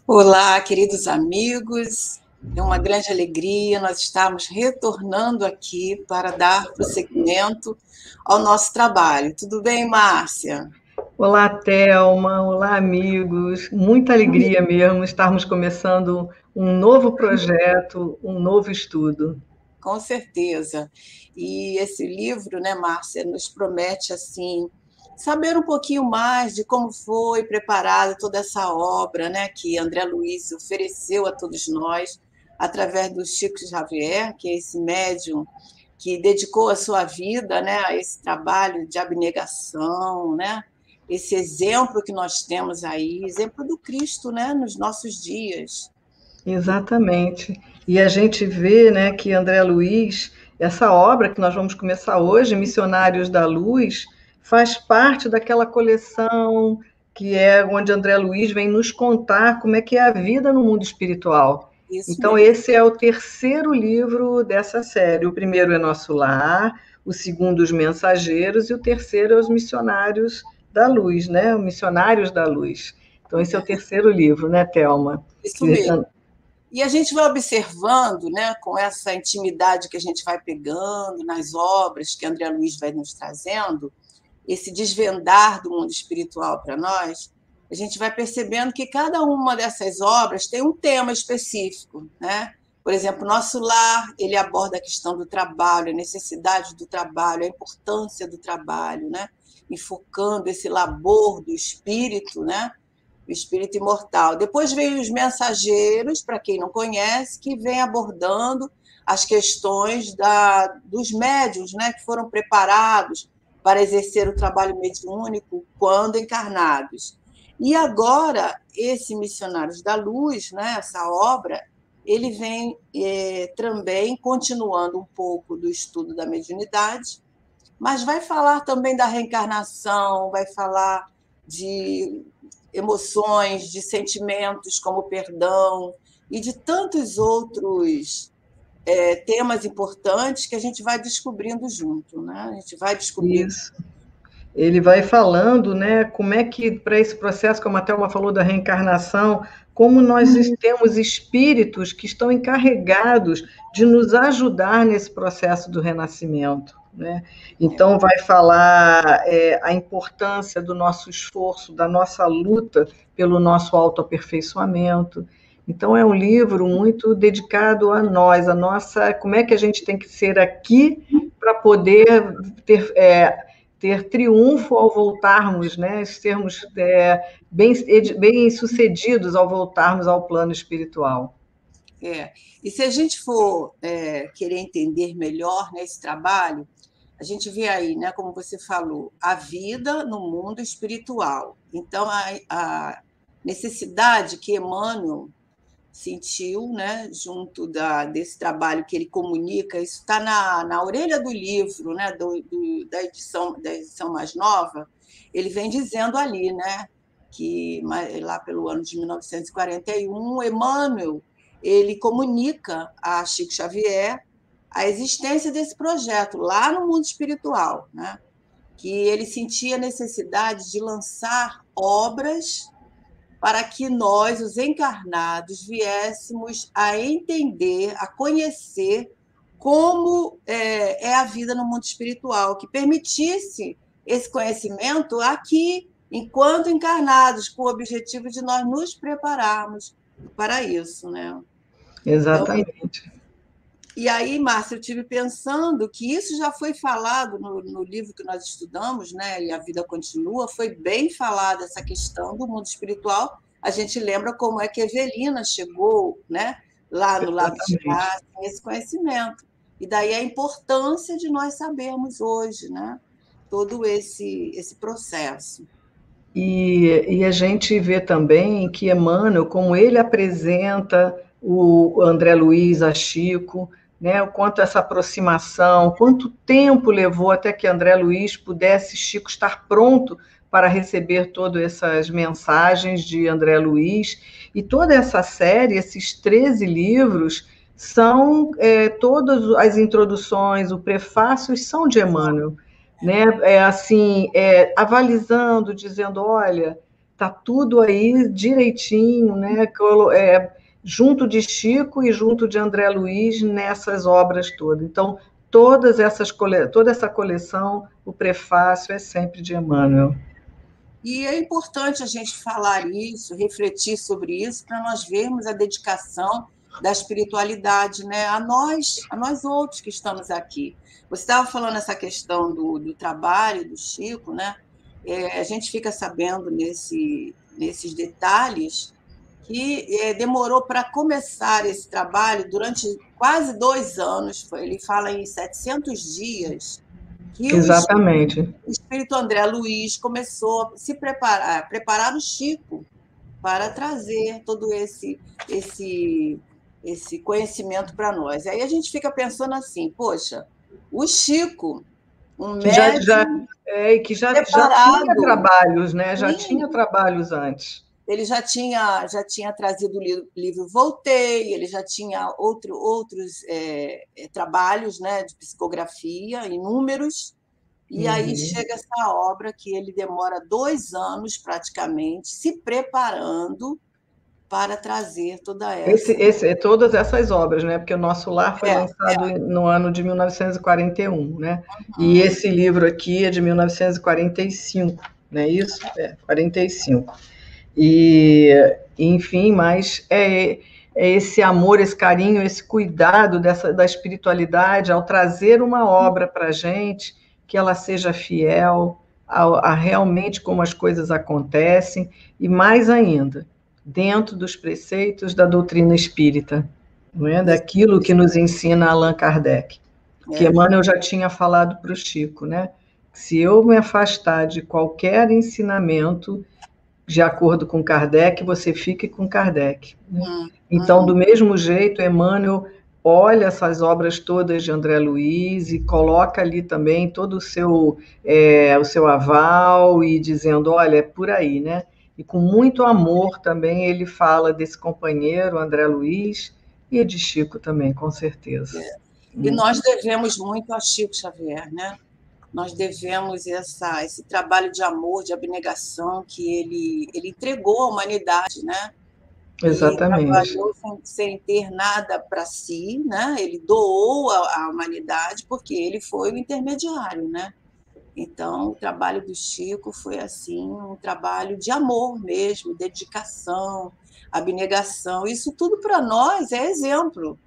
Olá, queridos amigos. É uma grande alegria nós estarmos retornando aqui para dar prosseguimento ao nosso trabalho. Tudo bem, Márcia? Olá, Thelma. Olá, amigos. Muita alegria mesmo estarmos começando um novo projeto, um novo estudo. Com certeza. E esse livro, né, Márcia, nos promete assim saber um pouquinho mais de como foi preparada toda essa obra, né, que André Luiz ofereceu a todos nós através do Chico Xavier, que é esse médium que dedicou a sua vida, né, a esse trabalho de abnegação, né? Esse exemplo que nós temos aí, exemplo do Cristo, né, nos nossos dias. Exatamente. E a gente vê, né, que André Luiz, essa obra que nós vamos começar hoje, Missionários da Luz, faz parte daquela coleção que é onde André Luiz vem nos contar como é que é a vida no mundo espiritual. Isso Então, mesmo. esse é o terceiro livro dessa série. O primeiro é Nosso Lar, o segundo, Os Mensageiros, e o terceiro é Os Missionários da Luz, né? Os Missionários da Luz. Então, esse é o terceiro livro, né, Thelma? Isso mesmo. E a gente vai observando, né, com essa intimidade que a gente vai pegando nas obras que André Luiz vai nos trazendo, esse desvendar do mundo espiritual para nós, a gente vai percebendo que cada uma dessas obras tem um tema específico, né? Por exemplo, Nosso Lar, ele aborda a questão do trabalho, a necessidade do trabalho, a importância do trabalho, né? Enfocando esse labor do espírito, né? O espírito imortal. Depois veio os Mensageiros, para quem não conhece, que vem abordando as questões dos médiuns, né, que foram preparados para exercer o trabalho mediúnico quando encarnados. E agora, esse Missionários da Luz, né, essa obra, ele vem também continuando um pouco do estudo da mediunidade, mas vai falar também da reencarnação, vai falar de emoções, de sentimentos como perdão e de tantos outros temas importantes que a gente vai descobrindo junto, né? A gente vai descobrindo. Isso. Ele vai falando, né, como é que, para esse processo, como a Thelma falou da reencarnação, como nós temos espíritos que estão encarregados de nos ajudar nesse processo do renascimento, né? Então, vai falar a importância do nosso esforço, da nossa luta pelo nosso autoaperfeiçoamento. Então, é um livro muito dedicado a nós, a nossa, como é que a gente tem que ser aqui para poder ter triunfo ao voltarmos, né? Sermos bem sucedidos ao voltarmos ao plano espiritual. E se a gente for querer entender melhor nesse trabalho, a gente vê aí, né, como você falou, a vida no mundo espiritual. Então, a necessidade que Emmanuel sentiu, né, junto desse trabalho que ele comunica, isso está na orelha do livro, né, da edição mais nova, ele vem dizendo ali, né, que lá pelo ano de 1941, Emmanuel ele comunica a Chico Xavier a existência desse projeto lá no mundo espiritual, né, que ele sentia a necessidade de lançar obras para que nós, os encarnados, viéssemos a entender, a conhecer como é a vida no mundo espiritual, que permitisse esse conhecimento aqui, enquanto encarnados, com o objetivo de nós nos prepararmos para isso, né? Exatamente. Então, e aí, Márcia, eu estive pensando que isso já foi falado no livro que nós estudamos, né? E a Vida Continua, foi bem falada essa questão do mundo espiritual. A gente lembra como é que Evelina chegou, né? Lá no lado de cá, esse conhecimento. E daí a importância de nós sabermos hoje, né? Todo esse processo. E a gente vê também que Emmanuel, como ele apresenta o André Luiz a Chico, né, o quanto essa aproximação, quanto tempo levou até que André Luiz pudesse, Chico, estar pronto para receber todas essas mensagens de André Luiz. E toda essa série, esses 13 livros, são todas as introduções, os prefácios são de Emmanuel. Né, avalizando, dizendo, olha, está tudo aí direitinho, né? Junto de Chico e junto de André Luiz nessas obras todas. Então, toda essa coleção, o prefácio é sempre de Emmanuel. E é importante a gente falar isso, refletir sobre isso, para nós vermos a dedicação da espiritualidade, né? A nós outros que estamos aqui. Você estava falando essa questão do trabalho do Chico, né? A gente fica sabendo nesses detalhes que demorou para começar esse trabalho durante quase 2 anos. Ele fala em 700 dias que Exatamente. o espírito André Luiz começou a se preparar o Chico para trazer todo esse conhecimento para nós. Aí a gente fica pensando assim, poxa, o Chico, um médium que já tinha trabalhos, né? Já tinha trabalhos antes. Ele já tinha trazido o livro Voltei, ele já tinha outros trabalhos, né, de psicografia, inúmeros, e aí chega essa obra que ele demora 2 anos, praticamente, se preparando para trazer toda todas essas obras, né? Porque o Nosso Lar foi lançado no ano de 1941, né? E esse livro aqui é de 1945, não é isso? 45. E, enfim, mas é esse amor, esse carinho, esse cuidado da espiritualidade ao trazer uma obra para a gente, que ela seja fiel a realmente como as coisas acontecem, e mais ainda, dentro dos preceitos da doutrina espírita, não é? Daquilo que nos ensina Allan Kardec. Que Emmanuel já tinha falado para o Chico, né? Se eu me afastar de qualquer ensinamento de acordo com Kardec, você fique com Kardec. Né? Então, do mesmo jeito, Emmanuel olha essas obras todas de André Luiz e coloca ali também todo o seu aval e dizendo, olha, é por aí, né? E com muito amor também ele fala desse companheiro, André Luiz, e de Chico também, com certeza. E nós devemos muito a Chico Xavier, né? Nós devemos esse trabalho de amor, de abnegação que ele entregou à humanidade, né? Exatamente. E trabalhou sem ter nada para si, né? Ele doou à humanidade porque ele foi o intermediário, né? Então, o trabalho do Chico foi assim um trabalho de amor mesmo, dedicação, abnegação. Isso tudo para nós é exemplo.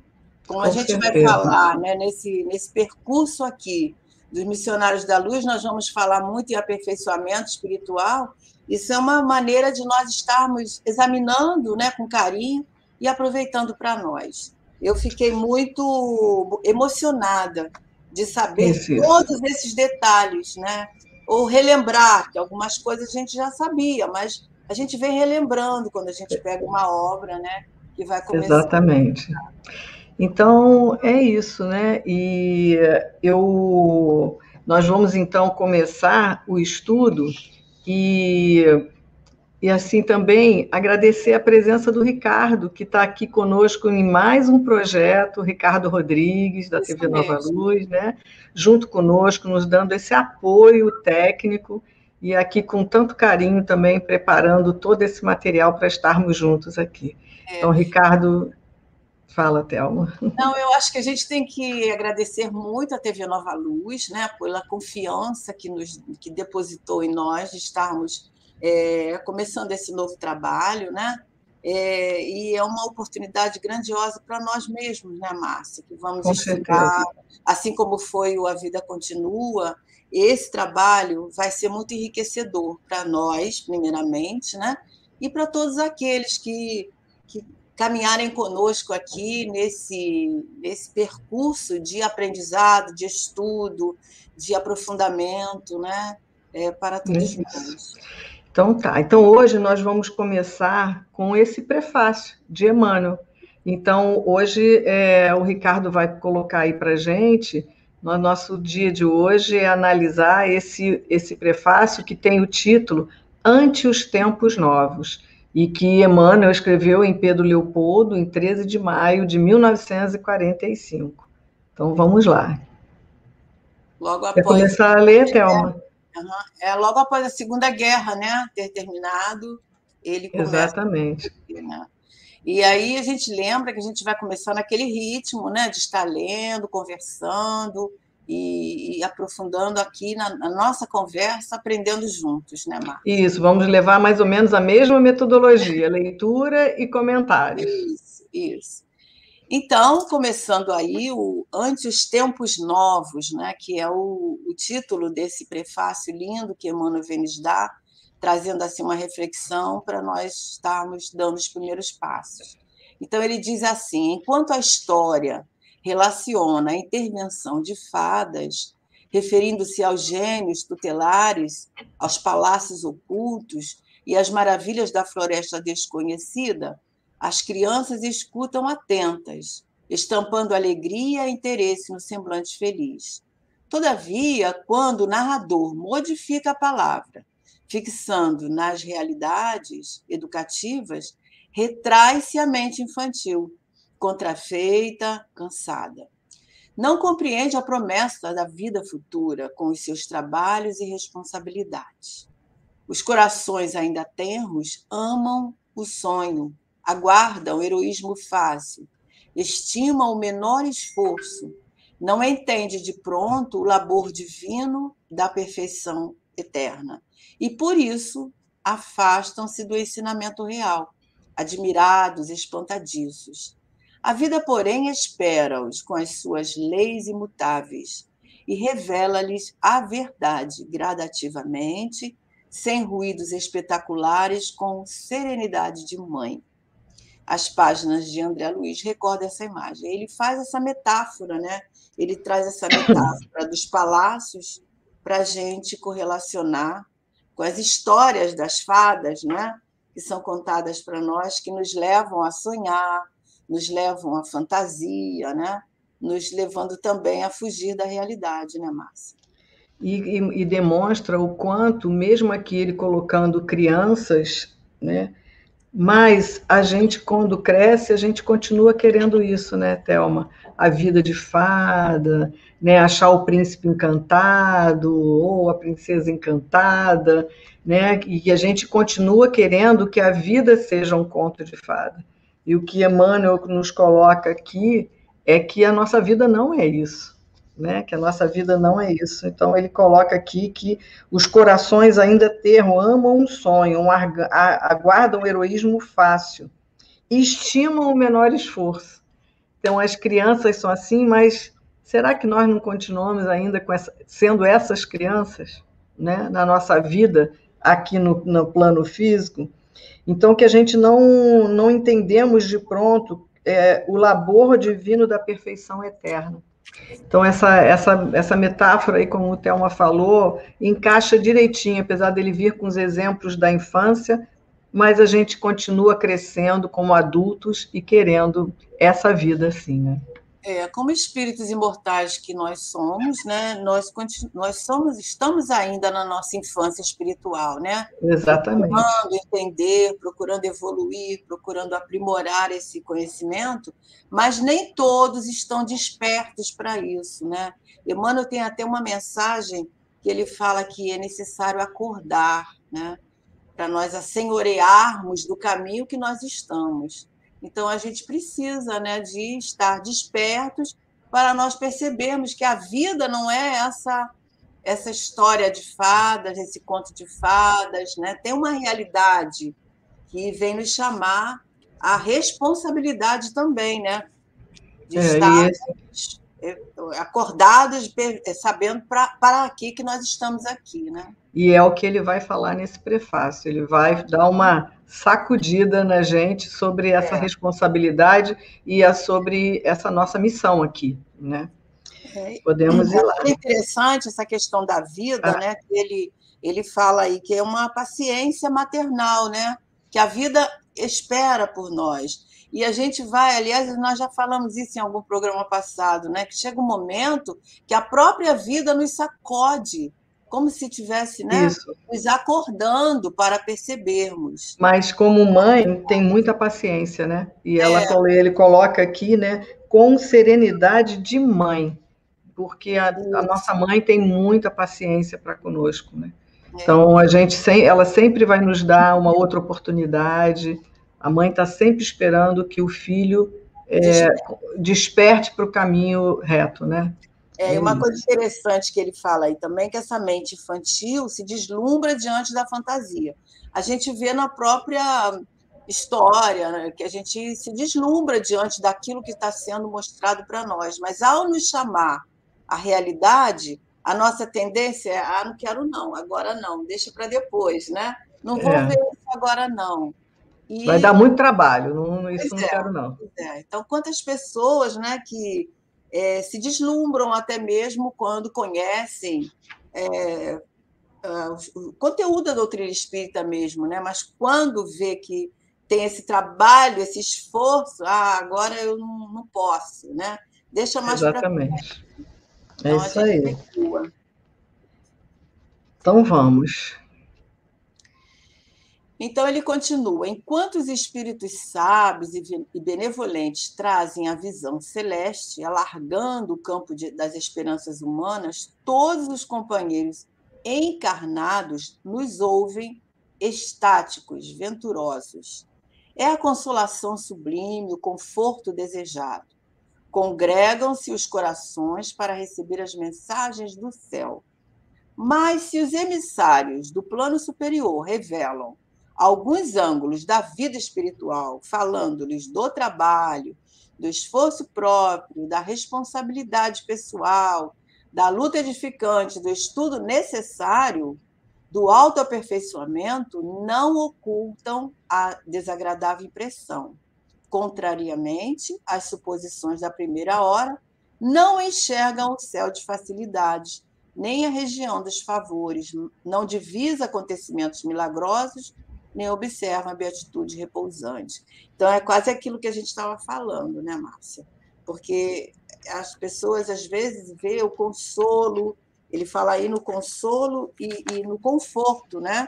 Como a gente vai falar, né, nesse percurso aqui dos Missionários da Luz, nós vamos falar muito em aperfeiçoamento espiritual. Isso é uma maneira de nós estarmos examinando, né, com carinho e aproveitando para nós. Eu fiquei muito emocionada de saber todos esses detalhes, né? Ou relembrar, que algumas coisas a gente já sabia, mas a gente vem relembrando quando a gente pega uma obra, né, que vai começar. Exatamente. Então, é isso, né? E nós vamos, então, começar o estudo e assim também agradecer a presença do Ricardo, que está aqui conosco em mais um projeto, Ricardo Rodrigues, da TV Nova Luz, né? Junto conosco, nos dando esse apoio técnico e aqui com tanto carinho também preparando todo esse material para estarmos juntos aqui. Então, Ricardo... Fala, Thelma. Não, eu acho que a gente tem que agradecer muito a TV Nova Luz, né, pela confiança que depositou em nós de estarmos começando esse novo trabalho, né? E é uma oportunidade grandiosa para nós mesmos, né, Márcia? Que vamos estudar, assim como foi o A Vida Continua, esse trabalho vai ser muito enriquecedor para nós, primeiramente, né? E para todos aqueles que caminharem conosco aqui nesse percurso de aprendizado, de estudo, de aprofundamento, né? Para todos nós. Então tá. Então hoje nós vamos começar com esse prefácio de Emmanuel. Então hoje o Ricardo vai colocar aí para gente. No nosso dia de hoje é analisar esse prefácio que tem o título Ante os Tempos Novos, e que Emmanuel escreveu em Pedro Leopoldo, em 13 de maio de 1945. Então, vamos lá. Logo após... Quer começar a ler, Thelma? Logo após a Segunda Guerra, né, ter terminado, ele começa. Exatamente. Né? E aí a gente lembra que a gente vai começando aquele ritmo, né, de estar lendo, conversando e aprofundando aqui na nossa conversa, aprendendo juntos, né, Márcia? Isso, vamos levar mais ou menos a mesma metodologia, leitura e comentários. Isso. Então, começando aí o Ante os Tempos Novos, né, que é o título desse prefácio lindo que Emmanuel vem nos dar, trazendo assim uma reflexão para nós estarmos dando os primeiros passos. Então, ele diz assim: enquanto a história relaciona a intervenção de fadas, referindo-se aos gênios tutelares, aos palácios ocultos e às maravilhas da floresta desconhecida, as crianças escutam atentas, estampando alegria e interesse no semblante feliz. Todavia, quando o narrador modifica a palavra, fixando nas realidades educativas, retrai-se a mente infantil, contrafeita, cansada. Não compreende a promessa da vida futura com os seus trabalhos e responsabilidades. Os corações ainda tenros amam o sonho, aguardam o heroísmo fácil, estimam o menor esforço, não entende de pronto o labor divino da perfeição eterna. E, por isso, afastam-se do ensinamento real, admirados, espantadiços. A vida, porém, espera-os com as suas leis imutáveis e revela-lhes a verdade gradativamente, sem ruídos espetaculares, com serenidade de mãe. As páginas de André Luiz recordam essa imagem. Ele faz essa metáfora, né? Ele traz essa metáfora dos palácios para a gente correlacionar com as histórias das fadas, né? Que são contadas para nós, que nos levam a sonhar, nos levam à fantasia, né? Nos levando também a fugir da realidade, né, Márcia? E demonstra o quanto, mesmo aqui ele colocando crianças, né? Mas a gente, quando cresce, a gente continua querendo isso, né, Thelma? A vida de fada, né? Achar o príncipe encantado ou a princesa encantada, né? E a gente continua querendo que a vida seja um conto de fada. E o que Emmanuel nos coloca aqui é que a nossa vida não é isso. Né, que a nossa vida não é isso. Então, ele coloca aqui que os corações ainda amam um sonho, aguardam o heroísmo fácil, estimam o menor esforço. Então, as crianças são assim, mas será que nós não continuamos ainda sendo essas crianças, né, na nossa vida, aqui no plano físico? Então, que a gente não entendemos de pronto o labor divino da perfeição eterna. Então, essa metáfora aí, como o Thelma falou, encaixa direitinho, apesar dele vir com os exemplos da infância, mas a gente continua crescendo como adultos e querendo essa vida assim, né? Como espíritos imortais que nós somos, né? Nós estamos ainda na nossa infância espiritual, né? Exatamente. Procurando entender, procurando evoluir, procurando aprimorar esse conhecimento, mas nem todos estão despertos para isso, né? Emmanuel tem até uma mensagem que ele fala que é necessário acordar, né? Para nós assenhorearmos do caminho que nós estamos. Então, a gente precisa, né, de estar despertos para nós percebermos que a vida não é essa história de fadas, esse conto de fadas, né? Tem uma realidade que vem nos chamar à responsabilidade também, né? De estar acordados, sabendo para aqui que nós estamos aqui, né? E é o que ele vai falar nesse prefácio. Ele vai dar uma sacudida na gente sobre essa responsabilidade e sobre essa nossa missão aqui, né? Podemos ir lá. É interessante essa questão da vida, né? Que ele fala aí que é uma paciência maternal, né? Que a vida espera por nós. E a gente vai, aliás, nós já falamos isso em algum programa passado, né? Que chega um momento que a própria vida nos sacode, como se tivesse, né, nos acordando para percebermos. Mas como mãe tem muita paciência, né? E ele coloca aqui, né, com serenidade de mãe. porque a nossa mãe tem muita paciência para conosco, né? É. Então, ela sempre vai nos dar uma outra oportunidade. A mãe está sempre esperando que o filho desperte para o caminho reto, né? Uma coisa interessante que ele fala aí também, que essa mente infantil se deslumbra diante da fantasia. A gente vê na própria história, né, que a gente se deslumbra diante daquilo que está sendo mostrado para nós, mas ao nos chamar à realidade, a nossa tendência é, não quero não, agora não, deixa para depois, né? Não vou ver isso agora não. Vai dar muito trabalho, isso não quero não. Então, quantas pessoas, né, que se deslumbram até mesmo quando conhecem o conteúdo da doutrina espírita mesmo, né? Mas quando vê que tem esse trabalho, esse esforço, agora eu não posso, né? Deixa mais para frente. Exatamente. Então, isso aí. Recua. Então vamos. Então ele continua: enquanto os espíritos sábios e benevolentes trazem a visão celeste, alargando o campo das esperanças humanas, todos os companheiros encarnados nos ouvem estáticos, venturosos. É a consolação sublime, o conforto desejado. Congregam-se os corações para receber as mensagens do céu. Mas se os emissários do plano superior revelam alguns ângulos da vida espiritual, falando-lhes do trabalho, do esforço próprio, da responsabilidade pessoal, da luta edificante, do estudo necessário, do autoaperfeiçoamento, não ocultam a desagradável impressão. Contrariamente às suposições da primeira hora, não enxergam o céu de facilidades, nem a região dos favores, não divisa acontecimentos milagrosos, nem observam a beatitude repousante. Então, é quase aquilo que a gente estava falando, né, Márcia? Porque as pessoas, às vezes, vê o consolo, ele fala aí no consolo e no conforto, né?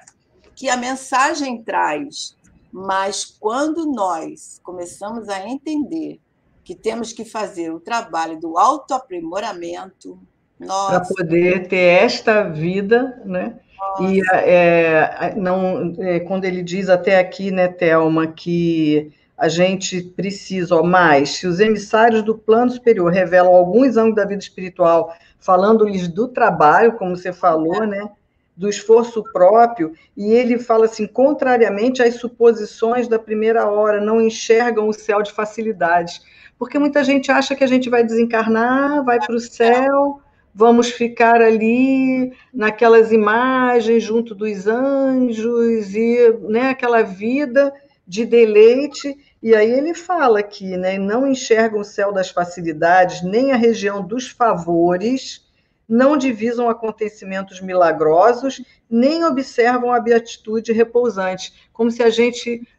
Que a mensagem traz. Mas quando nós começamos a entender que temos que fazer o trabalho do autoaprimoramento, para poder ter esta vida, né? E quando ele diz até aqui, né, Thelma, que a gente precisa, mais, se os emissários do plano superior revelam alguns ângulos da vida espiritual, falando-lhes do trabalho, como você falou, né, do esforço próprio, e ele fala assim, contrariamente às suposições da primeira hora, não enxergam o céu de facilidade, porque muita gente acha que a gente vai desencarnar, vai para o céu, vamos ficar ali naquelas imagens junto dos anjos e, né, aquela vida de deleite. E aí ele fala aqui, né, não enxergam o céu das facilidades, nem a região dos favores, não divisam acontecimentos milagrosos, nem observam a beatitude repousante. Como se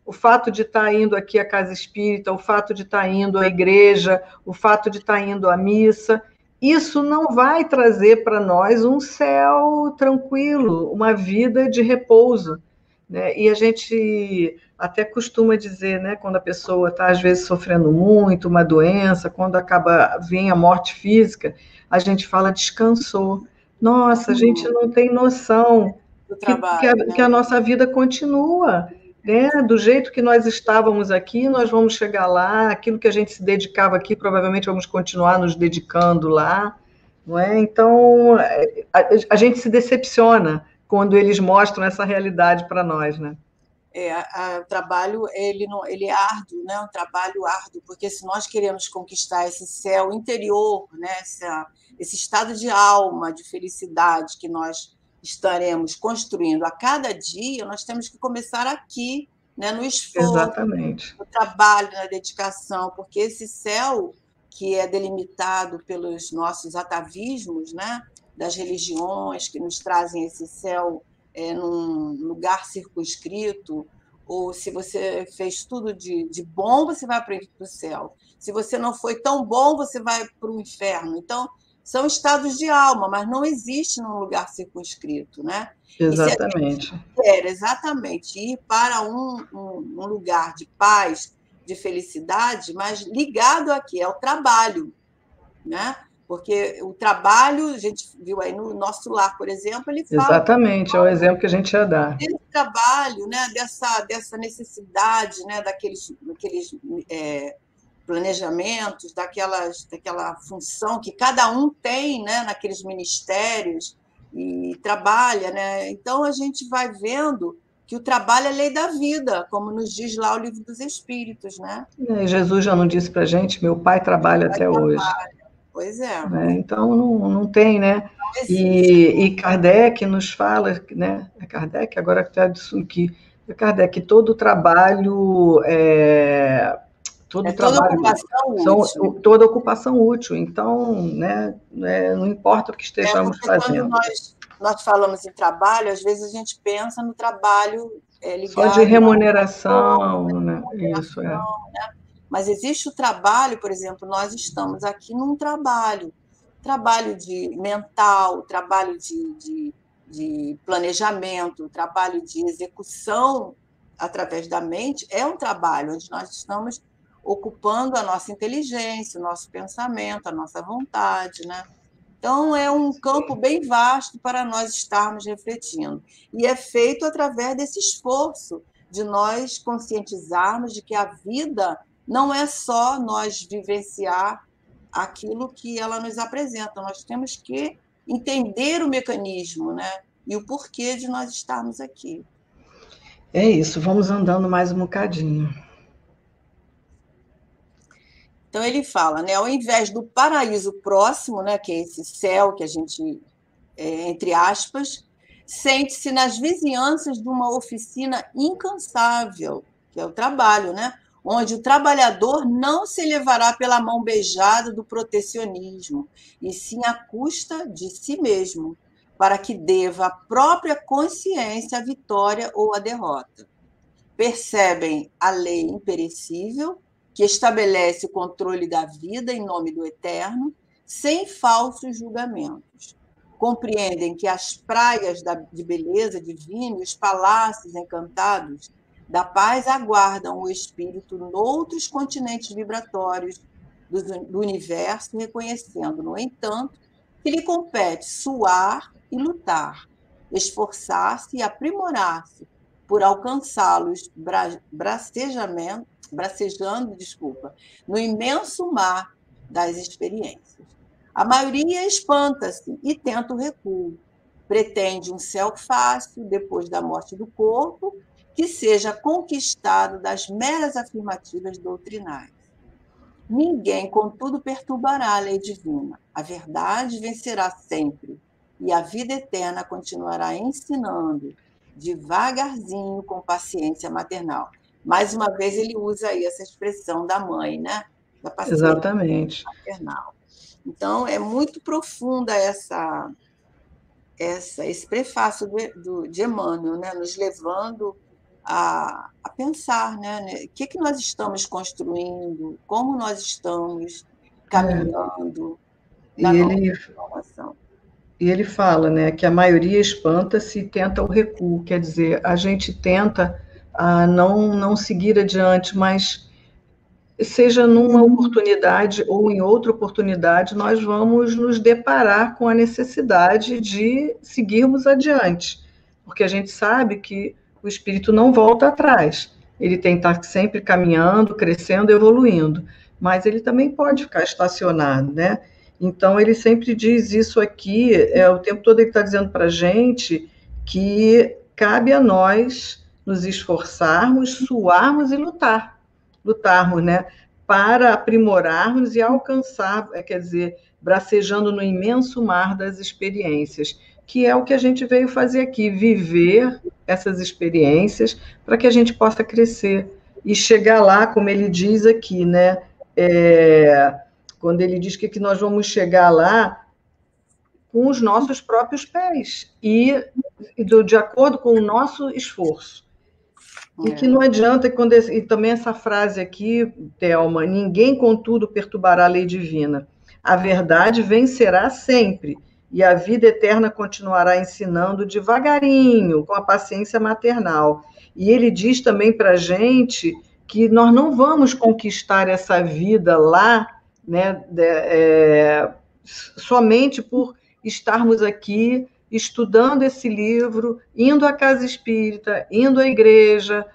o fato de estar indo aqui à casa espírita, o fato de estar indo à igreja, o fato de estar indo à missa, isso não vai trazer para nós um céu tranquilo, uma vida de repouso, né? E a gente até costuma dizer, né, quando a pessoa está, às vezes, sofrendo muito, uma doença, quando vem a morte física, a gente fala descansou. Nossa, a gente não tem noção que a nossa vida continua, né? Do jeito que nós estávamos aqui, nós vamos chegar lá, aquilo que a gente se dedicava aqui, provavelmente vamos continuar nos dedicando lá, não é? Então, a gente se decepciona quando eles mostram essa realidade para nós, né? O trabalho ele é árduo, né? Um trabalho árduo, porque se nós queremos conquistar esse céu interior, né? Esse estado de alma, de felicidade que nós estaremos construindo a cada dia, nós temos que começar aqui, né? No esforço, exatamente, no trabalho, na dedicação, porque esse céu que é delimitado pelos nossos atavismos, né? Das religiões que nos trazem esse céu num lugar circunscrito, ou se você fez tudo de bom, você vai para o céu. Se você não foi tão bom, você vai para o inferno. Então, são estados de alma, mas não existe num lugar circunscrito, né? Exatamente. E se a gente quer exatamente ir para um lugar de paz, de felicidade, mas ligado aqui ao trabalho, né? Porque o trabalho, a gente viu aí no Nosso Lar, por exemplo, ele fala... Exatamente, é o exemplo que a gente ia dar. Desse trabalho, né, dessa necessidade, né, daqueles planejamentos, daquela função que cada um tem, né, naqueles ministérios e trabalha, né? Então a gente vai vendo que o trabalho é lei da vida, como nos diz lá o Livro dos Espíritos, né? E Jesus já não disse para a gente, meu pai trabalha até hoje. Pois é. Né? Então não tem, né? Não E Kardec nos fala, né? É Kardec, agora que está disso aqui, é Kardec, todo trabalho toda ocupação útil. Toda ocupação útil. Então, né, não importa o que estejamos fazendo. Quando nós falamos em trabalho, às vezes a gente pensa no trabalho ligado... Só de remuneração, né? Isso, é. Né? Mas existe o trabalho, por exemplo, nós estamos aqui num trabalho de mental, trabalho de planejamento, trabalho de execução através da mente, é um trabalho onde nós estamos ocupando a nossa inteligência, o nosso pensamento, a nossa vontade, né? Então, é um campo bem vasto para nós estarmos refletindo. E é feito através desse esforço de nós conscientizarmos de que a vida não é só nós vivenciar aquilo que ela nos apresenta, nós temos que entender o mecanismo, né? E o porquê de nós estarmos aqui. É isso, vamos andando mais um bocadinho. Então ele fala, né, ao invés do paraíso próximo, né, que é esse céu que a gente, entre aspas, sente-se nas vizinhanças de uma oficina incansável, que é o trabalho, né, onde o trabalhador não se levará pela mão beijada do protecionismo, e sim à custa de si mesmo, para que deva à própria consciência a vitória ou a derrota. Percebem a lei imperecível, que estabelece o controle da vida em nome do eterno, sem falsos julgamentos. Compreendem que as praias de beleza divina e os palácios encantados da paz aguardam o espírito noutros continentes vibratórios do universo, reconhecendo, no entanto, que lhe compete suar e lutar, esforçar-se e aprimorar-se por alcançá-los bracejando, no imenso mar das experiências. A maioria espanta-se e tenta o recuo. Pretende um céu fácil, depois da morte do corpo, que seja conquistado das meras afirmativas doutrinárias. Ninguém, contudo, perturbará a lei divina. A verdade vencerá sempre, e a vida eterna continuará ensinando, devagarzinho, com paciência maternal. Mais uma vez, ele usa aí essa expressão da mãe, né? Da paciência Exatamente. maternal. Então, é muito profunda esse prefácio de Emmanuel, né? Nos levando a pensar, né? O que nós estamos construindo, como nós estamos caminhando na nossa formação. E ele fala, né, que a maioria espanta-se e tenta o recuo, quer dizer, a gente tenta não seguir adiante, mas seja numa oportunidade ou em outra oportunidade, nós vamos nos deparar com a necessidade de seguirmos adiante, porque a gente sabe que o espírito não volta atrás, ele tem que estar sempre caminhando, crescendo, evoluindo, mas ele também pode ficar estacionado, né? Então, ele sempre diz isso aqui, o tempo todo ele está dizendo para a gente que cabe a nós nos esforçarmos, suarmos e lutarmos, né, para aprimorarmos e alcançar, quer dizer, bracejando no imenso mar das experiências, que é o que a gente veio fazer aqui, viver essas experiências para que a gente possa crescer e chegar lá, como ele diz aqui, né, quando ele diz que nós vamos chegar lá com os nossos próprios pés e de acordo com o nosso esforço. E que não adianta, e também essa frase aqui, Thelma, ninguém, contudo, perturbará a lei divina. A verdade vencerá sempre, e a vida eterna continuará ensinando devagarinho, com a paciência maternal. E ele diz também para a gente que nós não vamos conquistar essa vida lá, né, somente por estarmos aqui estudando esse livro, indo à casa espírita, indo à igreja,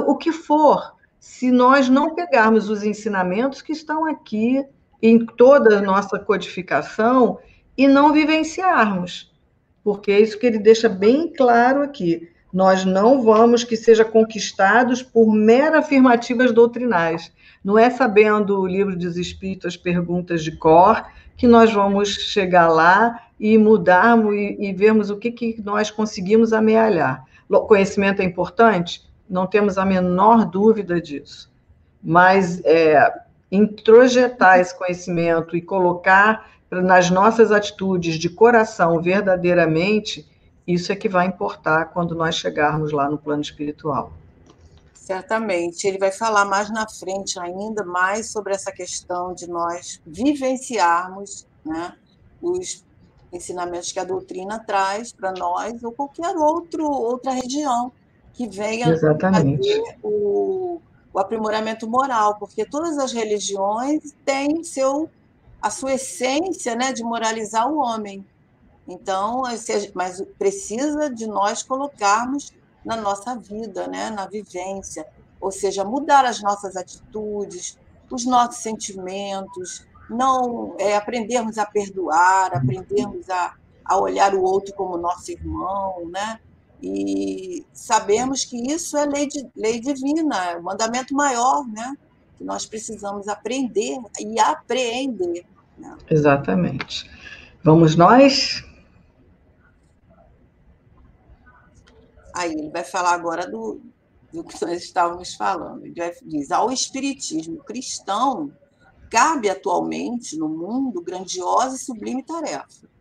o que for, se nós não pegarmos os ensinamentos que estão aqui em toda a nossa codificação e não vivenciarmos, porque é isso que ele deixa bem claro aqui. Nós não vamos que seja conquistados por mera afirmativas doutrinais. Não é sabendo o livro dos Espíritos, as perguntas de cor, que nós vamos chegar lá e mudarmos e vermos o que nós conseguimos amealhar. Conhecimento é importante? Não temos a menor dúvida disso. Mas introjetar esse conhecimento e colocar nas nossas atitudes de coração verdadeiramente, isso é que vai importar quando nós chegarmos lá no plano espiritual. Certamente. Ele vai falar mais na frente ainda mais sobre essa questão de nós vivenciarmos, né, os ensinamentos que a doutrina traz para nós ou qualquer outra região que venha Exatamente. fazer o aprimoramento moral, porque todas as religiões têm a sua essência, né, de moralizar o homem. Então, mas precisa de nós colocarmos na nossa vida, né, na vivência, ou seja, mudar as nossas atitudes, os nossos sentimentos, não aprendermos a perdoar, aprendermos a olhar o outro como nosso irmão, né? E sabemos que isso é lei divina, é o mandamento maior, né? Que nós precisamos aprender e apreender. Né? Exatamente. Vamos nós? Aí ele vai falar agora do que nós estávamos falando. Ele diz: ao espiritismo cristão cabe atualmente no mundo grandiosa e sublime tarefa.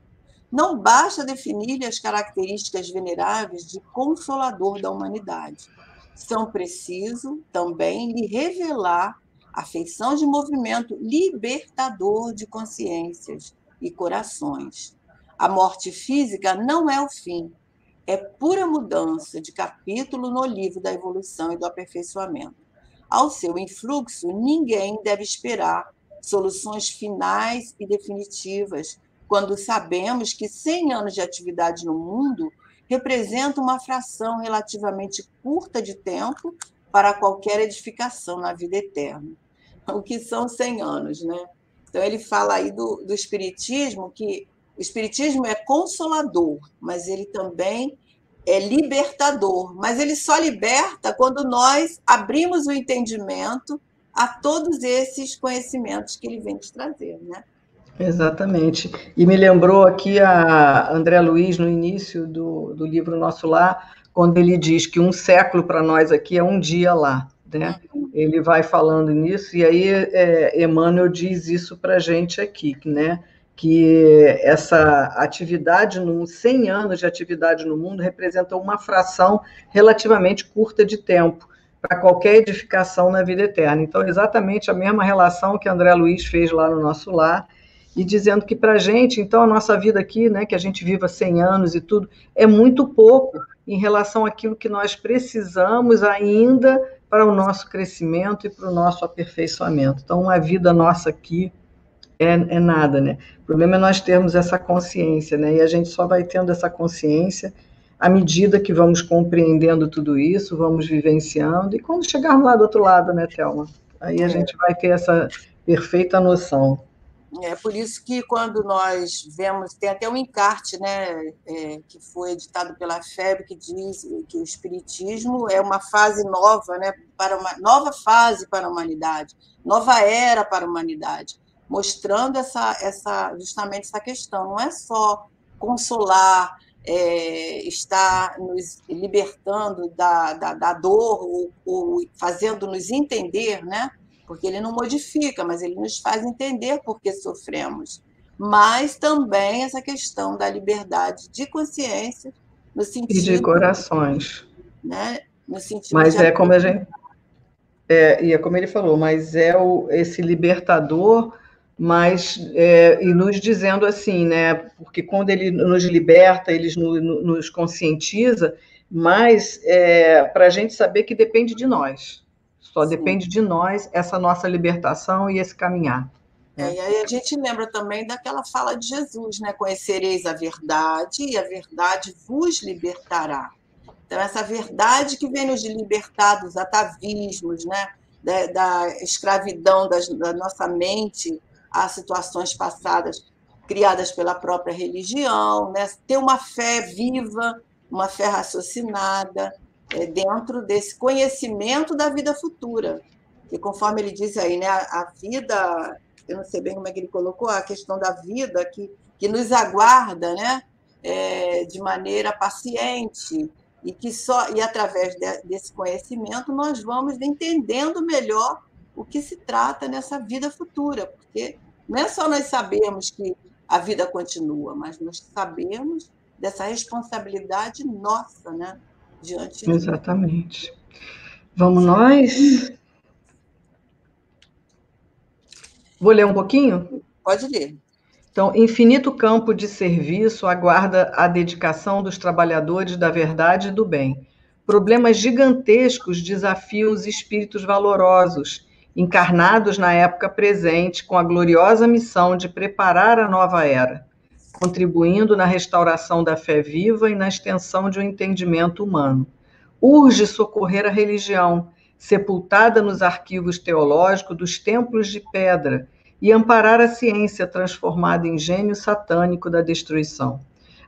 Não basta definir-lhe as características veneráveis de consolador da humanidade. São preciso também lhe revelar a feição de movimento libertador de consciências e corações. A morte física não é o fim, é pura mudança de capítulo no livro da evolução e do aperfeiçoamento. Ao seu influxo, ninguém deve esperar soluções finais e definitivas, quando sabemos que 100 anos de atividade no mundo representam uma fração relativamente curta de tempo para qualquer edificação na vida eterna. O que são 100 anos, né? Então, ele fala aí do Espiritismo, que o Espiritismo é consolador, mas ele também é libertador. Mas ele só liberta quando nós abrimos o entendimento a todos esses conhecimentos que ele vem te trazer, né? Exatamente. E me lembrou aqui a André Luiz, no início do livro Nosso Lar, quando ele diz que um século para nós aqui é um dia lá, né? Ele vai falando nisso, e aí Emmanuel diz isso para a gente aqui, né? Que essa atividade, 100 anos de atividade no mundo, representa uma fração relativamente curta de tempo para qualquer edificação na vida eterna. Então, exatamente a mesma relação que André Luiz fez lá no Nosso Lar, e dizendo que para a gente, então, a nossa vida aqui, né, que a gente viva 100 anos e tudo, é muito pouco em relação àquilo que nós precisamos ainda para o nosso crescimento e para o nosso aperfeiçoamento. Então, uma vida nossa aqui é nada, né? O problema é nós termos essa consciência, né? E a gente só vai tendo essa consciência à medida que vamos compreendendo tudo isso, vamos vivenciando, e quando chegarmos lá do outro lado, né, Thelma? Aí a gente vai ter essa perfeita noção. É por isso que quando nós vemos, tem até um encarte, né, que foi editado pela FEB, que diz que o Espiritismo é uma fase nova, né, para uma nova fase para a humanidade, nova era para a humanidade, mostrando justamente essa questão. Não é só consolar, estar nos libertando da dor ou fazendo-nos entender, né? Porque ele não modifica, mas ele nos faz entender por que sofremos. Mas também essa questão da liberdade de consciência, no sentido... E de corações. Né, no sentido mas de... como a gente... e é como ele falou, mas esse libertador, mas e nos dizendo assim, né? Porque quando ele nos liberta, ele nos conscientiza, mas para a gente saber que depende de nós. Só Sim. Depende de nós essa nossa libertação e esse caminhar. né? E aí a gente lembra também daquela fala de Jesus, né? Conhecereis a verdade e a verdade vos libertará. Então, essa verdade que vem nos libertar dos atavismos, né? Da escravidão da nossa mente a situações passadas criadas pela própria religião, né? Ter uma fé viva, uma fé raciocinada, dentro desse conhecimento da vida futura. Que, conforme ele diz aí, né? A vida, eu não sei bem como é que ele colocou, a questão da vida que nos aguarda, né? De maneira paciente, e através desse conhecimento nós vamos entendendo melhor o que se trata nessa vida futura, porque não é só nós sabermos que a vida continua, mas nós sabemos dessa responsabilidade nossa, né, diante disso. Exatamente. Vamos nós? Vou ler um pouquinho? Pode ler. Então, infinito campo de serviço aguarda a dedicação dos trabalhadores da verdade e do bem. Problemas gigantescos desafiam os espíritos valorosos, encarnados na época presente, com a gloriosa missão de preparar a nova era, contribuindo na restauração da fé viva e na extensão de um entendimento humano. Urge socorrer a religião, sepultada nos arquivos teológicos dos templos de pedra, e amparar a ciência transformada em gênio satânico da destruição.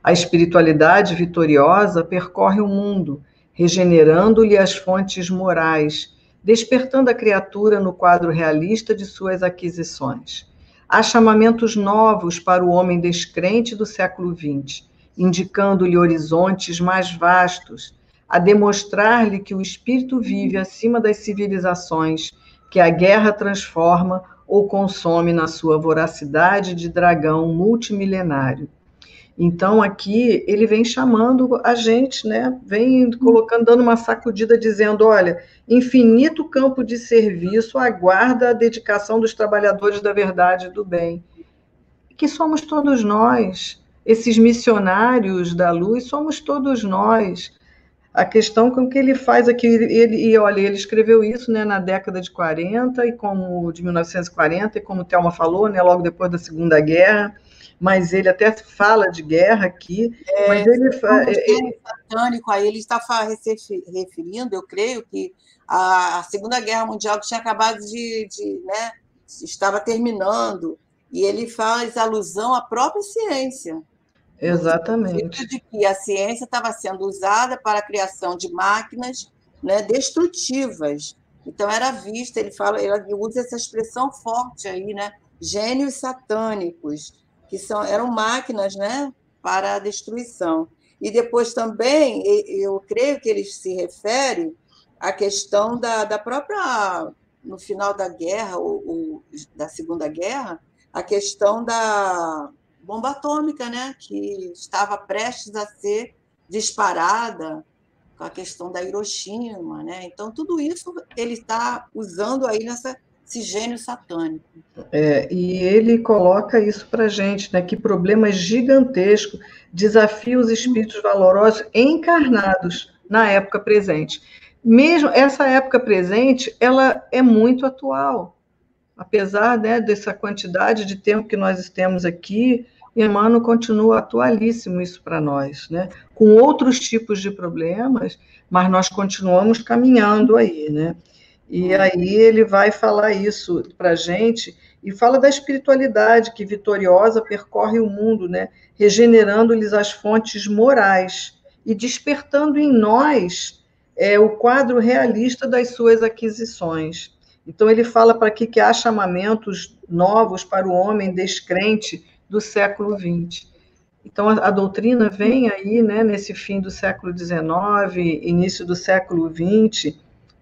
A espiritualidade vitoriosa percorre o mundo, regenerando-lhe as fontes morais, despertando a criatura no quadro realista de suas aquisições. Há chamamentos novos para o homem descrente do século XX, indicando-lhe horizontes mais vastos, a demonstrar-lhe que o espírito vive acima das civilizações, que a guerra transforma ou consome na sua voracidade de dragão multimilenário. Então, aqui, ele vem chamando a gente, né? Vem colocando, dando uma sacudida, dizendo, olha, infinito campo de serviço aguarda a dedicação dos trabalhadores da verdade e do bem. Que somos todos nós, esses missionários da luz, somos todos nós. A questão com que ele faz aqui, olha, ele escreveu isso, né, na década de 40, de 1940, e como o Thelma falou, né, logo depois da Segunda Guerra, mas ele até fala de guerra aqui, mas ele... satânico, aí ele está referindo, eu creio, que a Segunda Guerra Mundial que tinha acabado né, estava terminando, e ele faz alusão à própria ciência. Exatamente. De que a ciência estava sendo usada para a criação de máquinas, né, destrutivas. Então era vista, ele usa essa expressão forte aí, né, gênios satânicos, que eram máquinas, né, para a destruição. E depois também, eu creio que ele se refere à questão da própria, no final da guerra, ou da Segunda Guerra, a questão da bomba atômica, né, que estava prestes a ser disparada, com a questão da Hiroshima, né? Então tudo isso ele está usando aí esse gênio satânico. E ele coloca isso para a gente, né, que problema gigantesco desafia os espíritos valorosos encarnados na época presente. Mesmo essa época presente, ela é muito atual. Apesar, né, dessa quantidade de tempo que nós temos aqui, Emmanuel continua atualíssimo isso para nós, né? Com outros tipos de problemas, mas nós continuamos caminhando aí, né? E aí ele vai falar isso para a gente e fala da espiritualidade que vitoriosa percorre o mundo, né? Regenerando-lhes as fontes morais e despertando em nós o quadro realista das suas aquisições. Então, ele fala para aqui que há chamamentos novos para o homem descrente do século XX. Então, a doutrina vem aí, né, nesse fim do século XIX, início do século XX,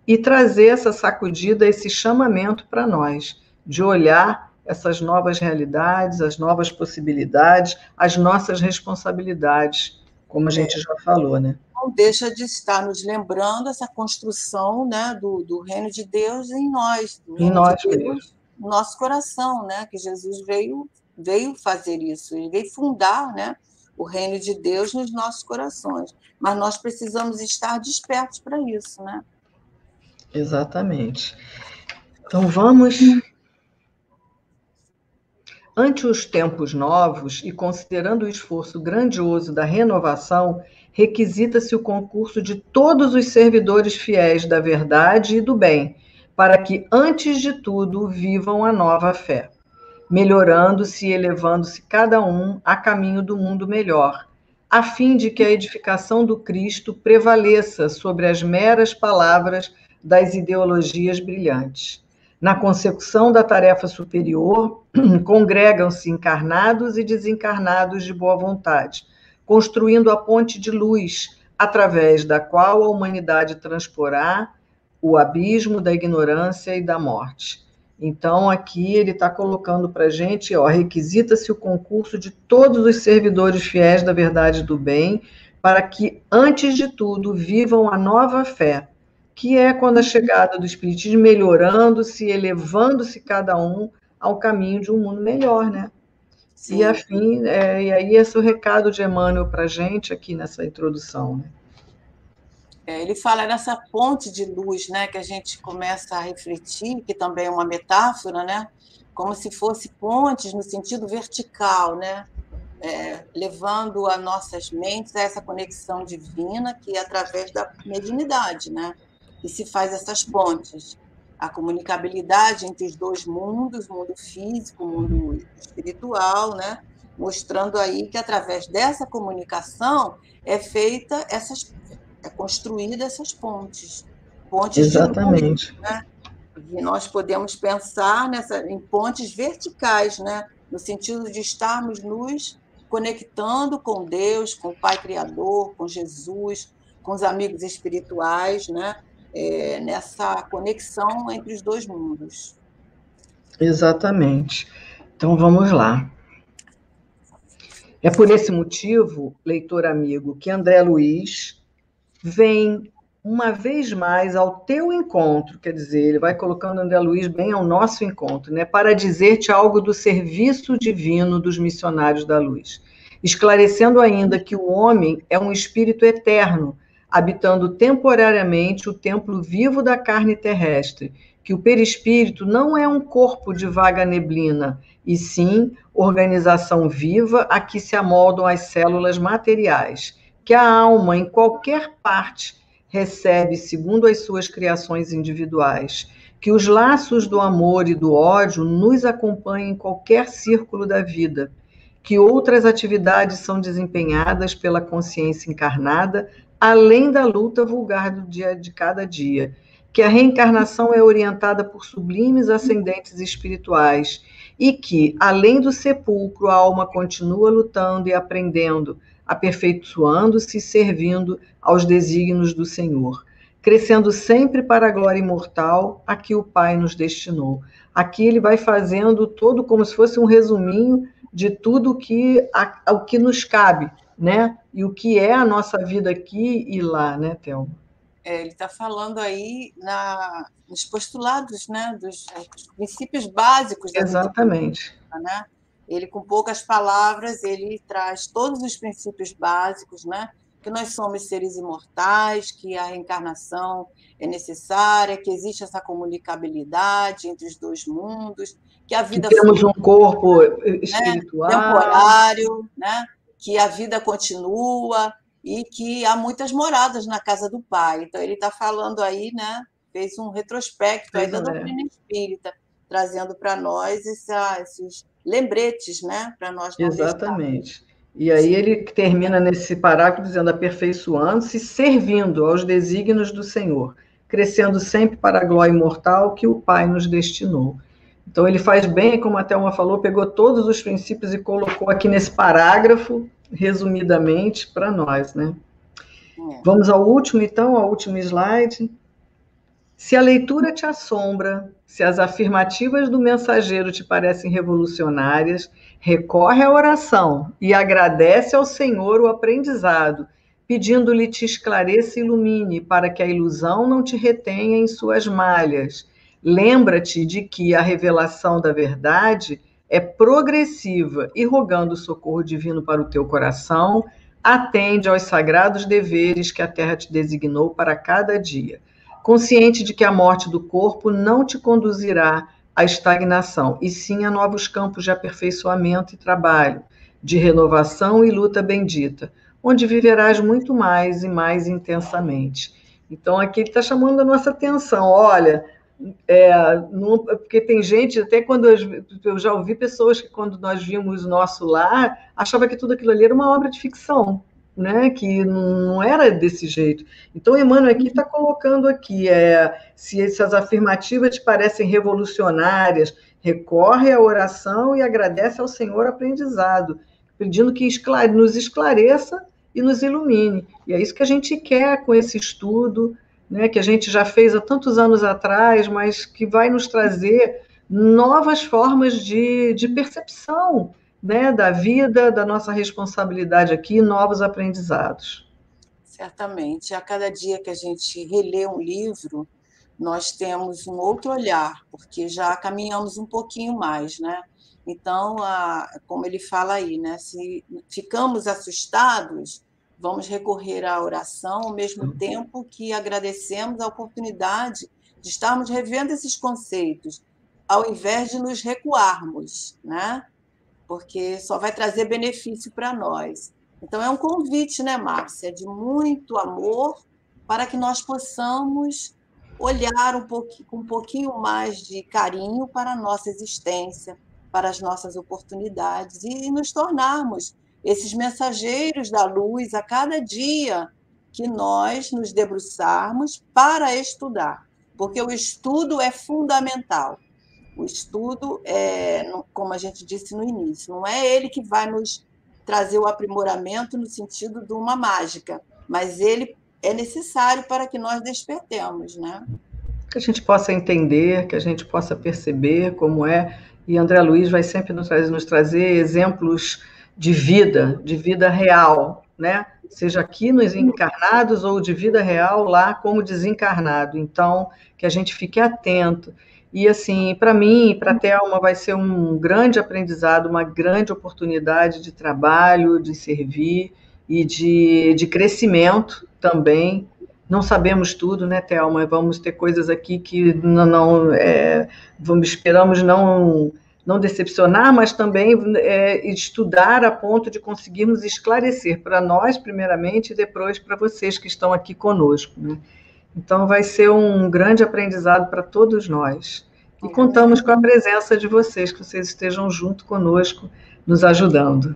e trazer essa sacudida, esse chamamento para nós, de olhar essas novas realidades, as novas possibilidades, as nossas responsabilidades, como a gente já falou, né? Não deixa de estar nos lembrando essa construção, né, do reino de Deus em nós, do reino de Deus no nosso coração, né, que Jesus veio fazer isso, ele veio fundar, né, o reino de Deus nos nossos corações, mas nós precisamos estar despertos para isso, né? Exatamente. Então vamos Ante os tempos novos e considerando o esforço grandioso da renovação, requisita-se o concurso de todos os servidores fiéis da verdade e do bem, para que, antes de tudo, vivam a nova fé, melhorando-se e elevando-se cada um a caminho do mundo melhor, a fim de que a edificação do Cristo prevaleça sobre as meras palavras das ideologias brilhantes. Na consecução da tarefa superior, congregam-se encarnados e desencarnados de boa vontade, construindo a ponte de luz, através da qual a humanidade transporá o abismo da ignorância e da morte. Então, aqui ele está colocando para a gente, requisita-se o concurso de todos os servidores fiéis da verdade e do bem, para que, antes de tudo, vivam a nova fé, que é quando a chegada do Espiritismo melhorando-se, elevando-se cada um ao caminho de um mundo melhor, né? Sim. E aí esse é o recado de Emmanuel para a gente aqui nessa introdução, né? Ele fala nessa ponte de luz, né, que a gente começa a refletir, que também é uma metáfora, né, como se fosse pontes no sentido vertical, né, levando as nossas mentes a essa conexão divina que é através da mediunidade, né, que se faz essas pontes, a comunicabilidade entre os dois mundos, o mundo físico, o mundo espiritual, né, mostrando aí que através dessa comunicação é feita construída essas pontes Exatamente. De luz, né? E nós podemos pensar em pontes verticais, né? No sentido de estarmos nos conectando com Deus, com o Pai Criador, com Jesus, com os amigos espirituais, né? Nessa conexão entre os dois mundos. Exatamente. Então, vamos lá. É por esse motivo, leitor amigo, que André Luiz vem uma vez mais ao teu encontro, quer dizer, ele vai colocando André Luiz bem ao nosso encontro, né, para dizer-te algo do serviço divino dos missionários da luz, esclarecendo ainda que o homem é um espírito eterno, habitando temporariamente o templo vivo da carne terrestre, que o perispírito não é um corpo de vaga neblina, e sim organização viva a que se amoldam as células materiais, que a alma, em qualquer parte, recebe segundo as suas criações individuais, que os laços do amor e do ódio nos acompanhem em qualquer círculo da vida, que outras atividades são desempenhadas pela consciência encarnada, além da luta vulgar do dia de cada dia, que a reencarnação é orientada por sublimes ascendentes espirituais e que, além do sepulcro, a alma continua lutando e aprendendo, aperfeiçoando-se e servindo aos desígnios do Senhor, crescendo sempre para a glória imortal a que o Pai nos destinou. Aqui ele vai fazendo todo como se fosse um resuminho de tudo o que nos cabe, né? E o que é a nossa vida aqui e lá, né, Thelma? Ele está falando aí nos postulados, né, dos princípios básicos da vida. Exatamente. Né? Ele, com poucas palavras, ele traz todos os princípios básicos, né? Que nós somos seres imortais, que a reencarnação é necessária, que existe essa comunicabilidade entre os dois mundos, que a vida que temos um corpo espiritual, temporário, né? Que a vida continua e que há muitas moradas na casa do Pai. Então, ele está falando aí, né? Fez um retrospecto aí da doutrina espírita, trazendo para nós esses lembretes, né? Para nós não Exatamente. E aí ele termina nesse parágrafo dizendo: aperfeiçoando-se, servindo aos desígnios do Senhor, crescendo sempre para a glória imortal que o Pai nos destinou. Então ele faz bem, como a Thelma falou, pegou todos os princípios e colocou aqui nesse parágrafo, resumidamente, para nós, né? Vamos ao último, então, ao último slide. Se a leitura te assombra, se as afirmativas do mensageiro te parecem revolucionárias, recorre à oração e agradece ao Senhor o aprendizado, pedindo-lhe te esclareça e ilumine, para que a ilusão não te retenha em suas malhas. Lembra-te de que a revelação da verdade é progressiva e, rogando o socorro divino para o teu coração, atende aos sagrados deveres que a terra te designou para cada dia. Consciente de que a morte do corpo não te conduzirá à estagnação, e sim a novos campos de aperfeiçoamento e trabalho, de renovação e luta bendita, onde viverás muito mais e mais intensamente. Então, aqui ele está chamando a nossa atenção. Olha, porque tem gente, até quando eu já ouvi pessoas que, quando nós vimos o Nosso Lar, achava que tudo aquilo ali era uma obra de ficção, né? Que não era desse jeito. Então, Emmanuel aqui está colocando aqui, se essas afirmativas te parecem revolucionárias, recorre à oração e agradece ao Senhor aprendizado, pedindo que nos esclareça e nos ilumine. E é isso que a gente quer com esse estudo, né, que a gente já fez há tantos anos atrás, mas que vai nos trazer novas formas de percepção, né, da vida, da nossa responsabilidade aqui, novos aprendizados. Certamente. A cada dia que a gente relê um livro, nós temos um outro olhar, porque já caminhamos um pouquinho mais, né? Então, como ele fala aí, né? Se ficamos assustados, vamos recorrer à oração, ao mesmo tempo que agradecemos a oportunidade de estarmos revendo esses conceitos, ao invés de nos recuarmos, né? Porque só vai trazer benefício para nós. Então, é um convite, né, Márcia, de muito amor para que nós possamos olhar com um pouquinho mais de carinho para a nossa existência, para as nossas oportunidades e nos tornarmos esses mensageiros da luz a cada dia que nós nos debruçarmos para estudar, porque o estudo é fundamental. O estudo, como a gente disse no início, não é ele que vai nos trazer o aprimoramento no sentido de uma mágica, mas ele é necessário para que nós despertemos, né? Que a gente possa entender, que a gente possa perceber como é, e André Luiz vai sempre nos trazer exemplos de vida real, né? Seja aqui nos encarnados ou de vida real lá como desencarnado. Então, que a gente fique atento. E, assim, para mim, para a Thelma, vai ser um grande aprendizado, uma grande oportunidade de trabalho, de servir e de crescimento também. Não sabemos tudo, né, Thelma? Vamos ter coisas aqui que esperamos não decepcionar, mas também estudar a ponto de conseguirmos esclarecer para nós, primeiramente, e depois para vocês que estão aqui conosco, né? Então, vai ser um grande aprendizado para todos nós. E contamos com a presença de vocês, que vocês estejam junto conosco, nos ajudando.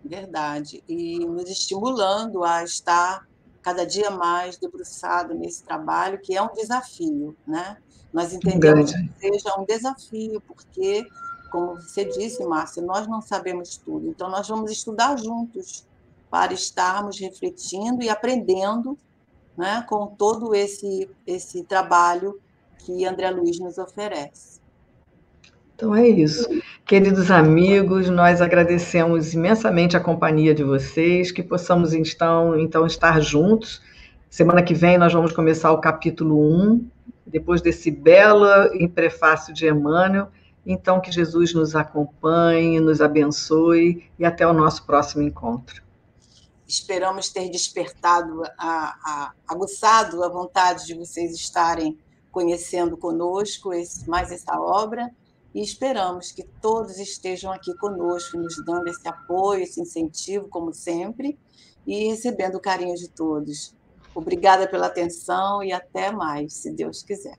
Verdade. E nos estimulando a estar cada dia mais debruçado nesse trabalho, que é um desafio, né? Nós entendemos que seja um desafio, porque, como você disse, Márcia, nós não sabemos tudo. Então, nós vamos estudar juntos para estarmos refletindo e aprendendo, né, com todo esse trabalho que André Luiz nos oferece. Então é isso. Queridos amigos, nós agradecemos imensamente a companhia de vocês, que possamos então estar juntos. Semana que vem nós vamos começar o capítulo 1, depois desse belo prefácio de Emmanuel. Então que Jesus nos acompanhe, nos abençoe e até o nosso próximo encontro. Esperamos ter despertado, aguçado a vontade de vocês estarem conhecendo conosco mais essa obra, e esperamos que todos estejam aqui conosco, nos dando esse apoio, esse incentivo, como sempre, e recebendo o carinho de todos. Obrigada pela atenção e até mais, se Deus quiser.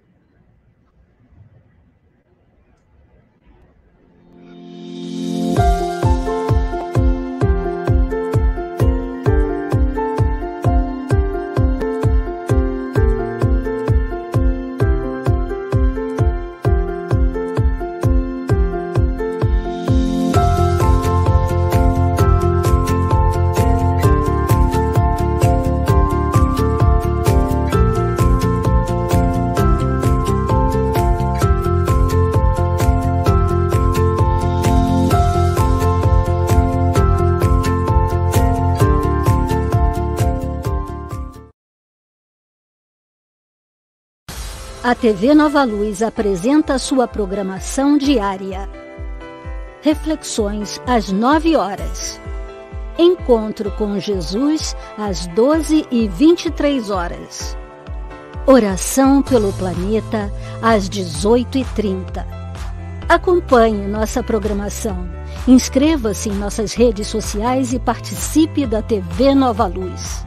A TV Nova Luz apresenta sua programação diária. Reflexões às 9 horas. Encontro com Jesus às 12h23. Oração pelo planeta às 18h30. Acompanhe nossa programação. Inscreva-se em nossas redes sociais e participe da TV Nova Luz.